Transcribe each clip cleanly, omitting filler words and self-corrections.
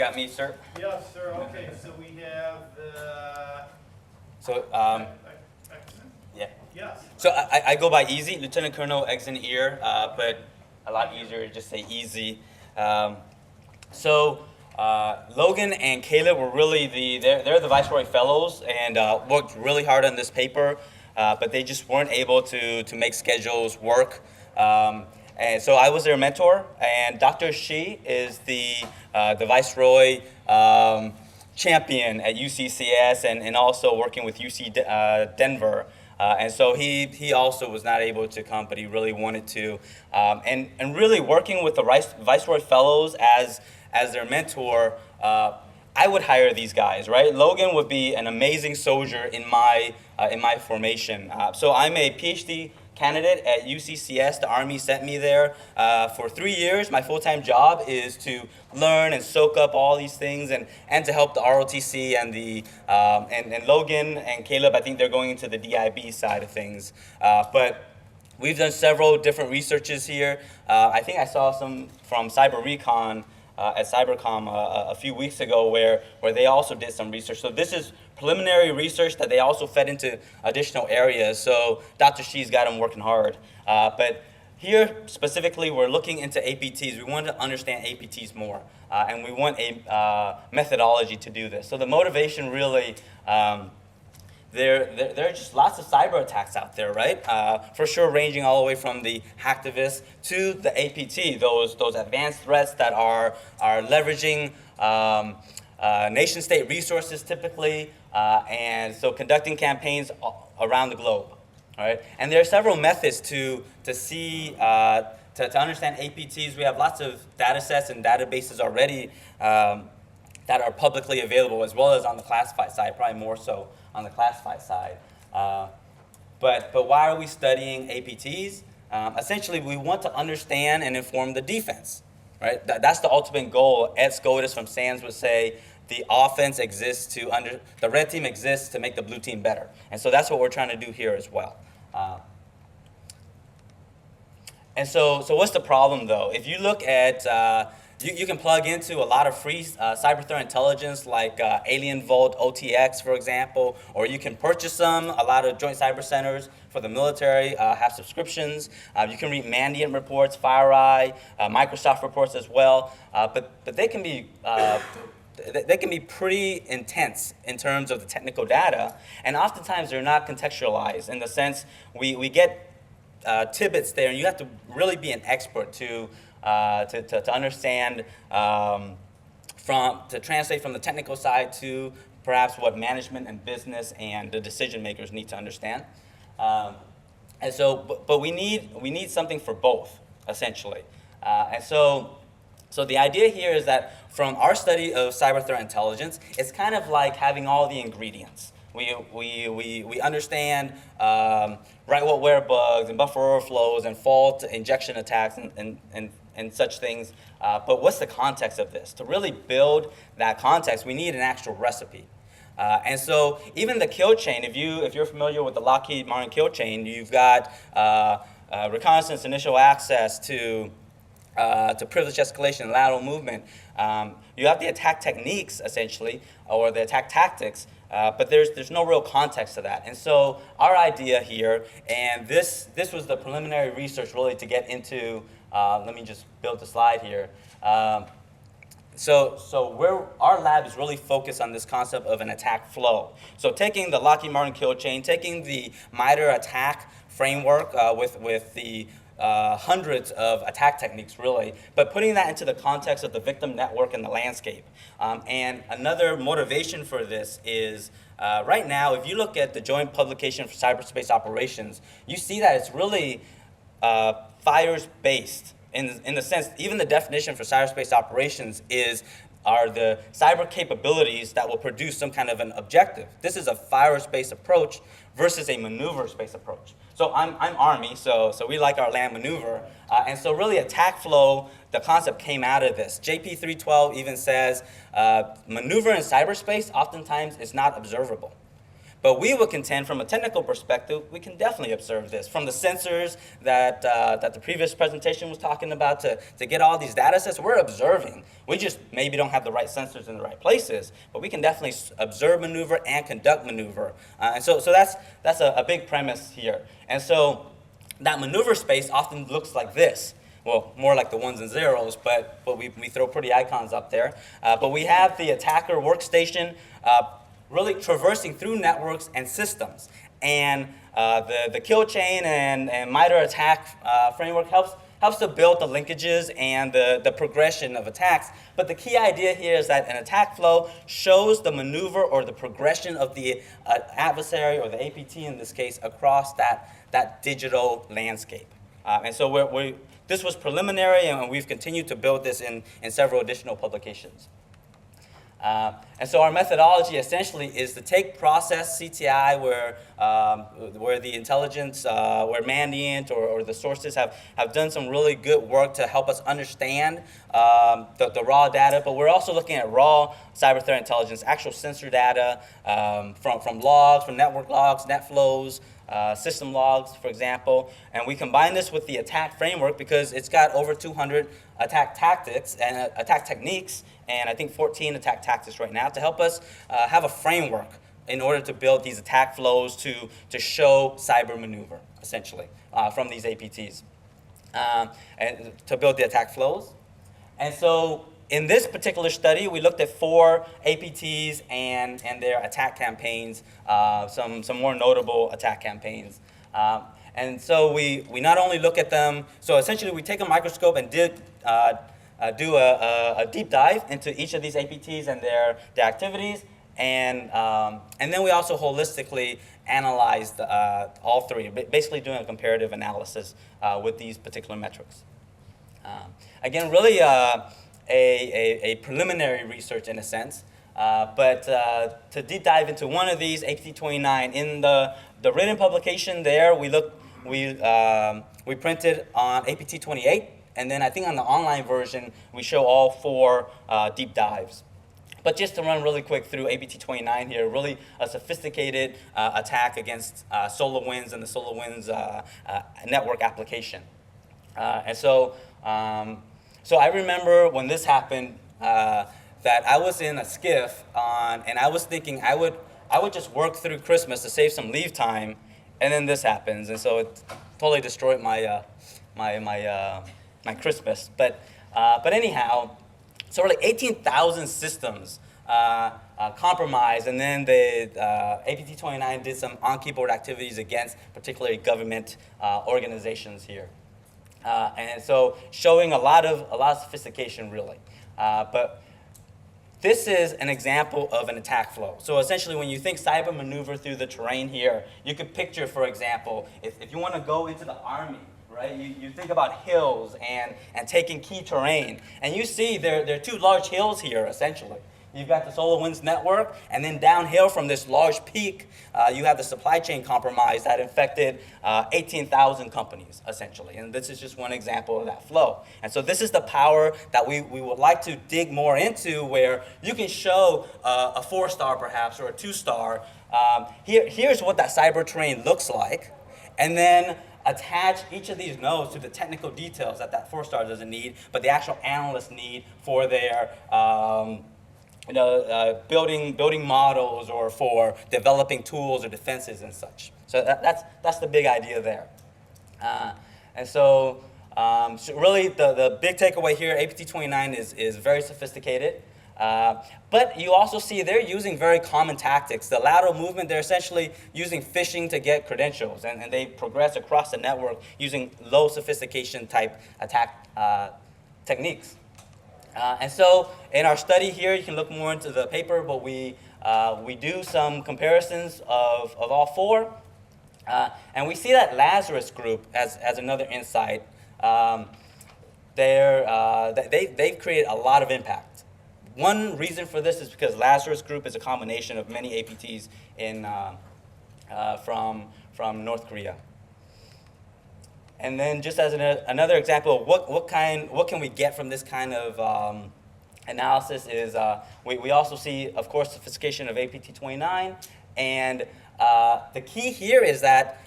got me, sir? Yes, sir. Okay, so we have So, yeah. yes. So I go by Easy, Lieutenant Colonel Ekzhin Ear, but a lot easier to just say Easy. Logan and Caleb were really they're the Viceroy Fellows and worked really hard on this paper, but they just weren't able to make schedules work. And so I was their mentor, and Dr. Shi is the Viceroy champion at UCCS and also working with UC Denver. And so he also was not able to come, but he really wanted to. And really working with the Viceroy Fellows as their mentor, I would hire these guys, right? Logan would be an amazing soldier in my formation. So I'm a PhD candidate at UCCS. The Army sent me there for 3 years. My full-time job is to learn and soak up all these things and to help the ROTC and Logan and Caleb. I think they're going into the DIB side of things. But we've done several different researches here. I think I saw some from Cyber Recon at CyberCom a few weeks ago where they also did some research. So this is preliminary research that they also fed into additional areas. So Dr. Shi's got them working hard. But here specifically, we're looking into APTs. We want to understand APTs more, and we want a methodology to do this. So the motivation really, there are just lots of cyber attacks out there, right? For sure, ranging all the way from the hacktivists to the APT, those advanced threats that are leveraging nation-state resources typically, and so conducting campaigns around the globe, all right? And there are several methods to see, to understand APTs. We have lots of data sets and databases already that are publicly available, as well as on the classified side, probably more so on the classified side. But why are we studying APTs? Essentially, we want to understand and inform the defense, right? That's the ultimate goal. Ed Scotus from SANS would say, the offense exists the red team exists to make the blue team better. And so that's what we're trying to do here as well. And so what's the problem though? If you look at, you can plug into a lot of free cyber threat intelligence like Alien Vault, OTX, for example, or you can purchase them. A lot of joint cyber centers for the military have subscriptions. You can read Mandiant reports, FireEye, Microsoft reports as well, but they can be pretty intense in terms of the technical data, and oftentimes they're not contextualized in the sense we get tidbits there, and you have to really be an expert to understand, to translate from the technical side to perhaps what management and business and the decision makers need to understand. And so, but we need something for both, essentially. And so the idea here is that from our study of cyber threat intelligence, it's kind of like having all the ingredients. We understand right-what-where bugs and buffer overflows and fault injection attacks and such things. But what's the context of this? To really build that context, we need an actual recipe. And so even the kill chain, if you're familiar with the Lockheed Martin kill chain, you've got reconnaissance, initial access to privilege escalation and lateral movement. You have the attack techniques, essentially, or the attack tactics, but there's no real context to that. And so our idea here, and this was the preliminary research really to get into, let me just build the slide here. So our lab is really focused on this concept of an attack flow. So taking the Lockheed Martin kill chain, taking the MITRE attack framework with the hundreds of attack techniques, really, but putting that into the context of the victim network and the landscape. And another motivation for this is, right now, if you look at the Joint Publication for Cyberspace Operations, you see that it's really FIRES-based, in the sense, even the definition for cyberspace operations are the cyber capabilities that will produce some kind of an objective. This is a FIRES-based approach versus a maneuver-based approach. So I'm Army, so we like our land maneuver. And so really attack flow, the concept came out of this. JP 312 even says maneuver in cyberspace oftentimes is not observable. But we would contend from a technical perspective, we can definitely observe this. From the sensors that the previous presentation was talking about to get all these data sets, we're observing. We just maybe don't have the right sensors in the right places, but we can definitely observe maneuver and conduct maneuver. And so that's a big premise here. And so that maneuver space often looks like this. Well, more like the ones and zeros, but we throw pretty icons up there. But we have the attacker workstation really traversing through networks and systems. And the kill chain and MITRE attack framework helps to build the linkages and the progression of attacks. But the key idea here is that an attack flow shows the maneuver or the progression of the adversary, or the APT in this case, across that digital landscape. And so this was preliminary, and we've continued to build this in several additional publications. And so our methodology essentially is to take process CTI where the intelligence, where Mandiant or the sources have done some really good work to help us understand the raw data, but we're also looking at raw cyber threat intelligence, actual sensor data from logs, from network logs, net flows, system logs, for example, and we combine this with the attack framework because it's got over 200 attack tactics and attack techniques, and I think 14 attack tactics right now to help us have a framework in order to build these attack flows to show cyber maneuver, essentially, from these APTs, and to build the attack flows. And so in this particular study, we looked at 4 APTs and their attack campaigns, some more notable attack campaigns. And so we not only look at them, so essentially we take a microscope and do a deep dive into each of these APTs and their activities, and then we also holistically analyzed all 3, basically doing a comparative analysis with these particular metrics. Again, really a preliminary research in a sense, but to deep dive into one of these, APT29, in the written publication there, we printed on APT28, and then I think on the online version, we show all 4 deep dives. But just to run really quick through APT29 here, really a sophisticated attack against SolarWinds and the SolarWinds network application. And so I remember when this happened that I was in a skiff and I was thinking I would just work through Christmas to save some leave time, and then this happens, and so it totally destroyed my my Christmas. But anyhow, so really 18,000 systems compromised, and then the APT29 did some on-keyboard activities against particularly government organizations here. And so showing a lot of sophistication, really. But this is an example of an attack flow. So essentially, when you think cyber maneuver through the terrain here, you could picture, for example, if you want to go into the army, right? You think about hills and taking key terrain. And you see there are 2 large hills here, essentially. You've got the SolarWinds network, and then downhill from this large peak, you have the supply chain compromise that infected 18,000 companies, essentially. And this is just one example of that flow. And so this is the power that we would like to dig more into, where you can show a 4-star perhaps, or a 2-star. Here's what that cyber terrain looks like, and then attach each of these nodes to the technical details that 4-star doesn't need, but the actual analysts need for their building models or for developing tools or defenses and such. So that's the big idea there. And so really the big takeaway here, APT29 is very sophisticated. But you also see they're using very common tactics. The lateral movement, they're essentially using phishing to get credentials, and they progress across the network using low sophistication type attack techniques. And so in our study here, you can look more into the paper, but we do some comparisons of all 4. And we see that Lazarus group as another insight. They've created a lot of impact. One reason for this is because Lazarus group is a combination of many APTs from North Korea. And then just as another example of what can we get from this kind of analysis is we also see, of course, sophistication of APT29 and The key here is that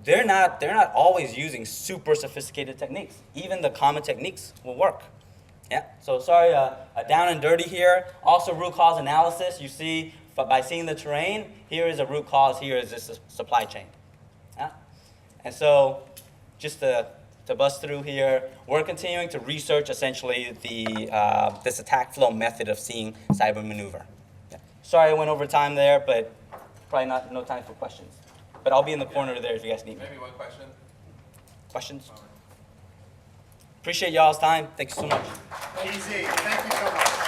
they're not always using super sophisticated techniques. Even the common techniques will work. Yeah. So sorry, down and dirty here. Also root cause analysis. You see, by seeing the terrain, here is a root cause. Here is this supply chain. Yeah. And so, just to bust through here, we're continuing to research essentially this attack flow method of seeing cyber maneuver. Yeah. Sorry I went over time there, but probably no time for questions. But I'll be in the corner there if you guys need me. Maybe one question? Questions? Appreciate y'all's time. Thank you so much. Easy. Thank you so much.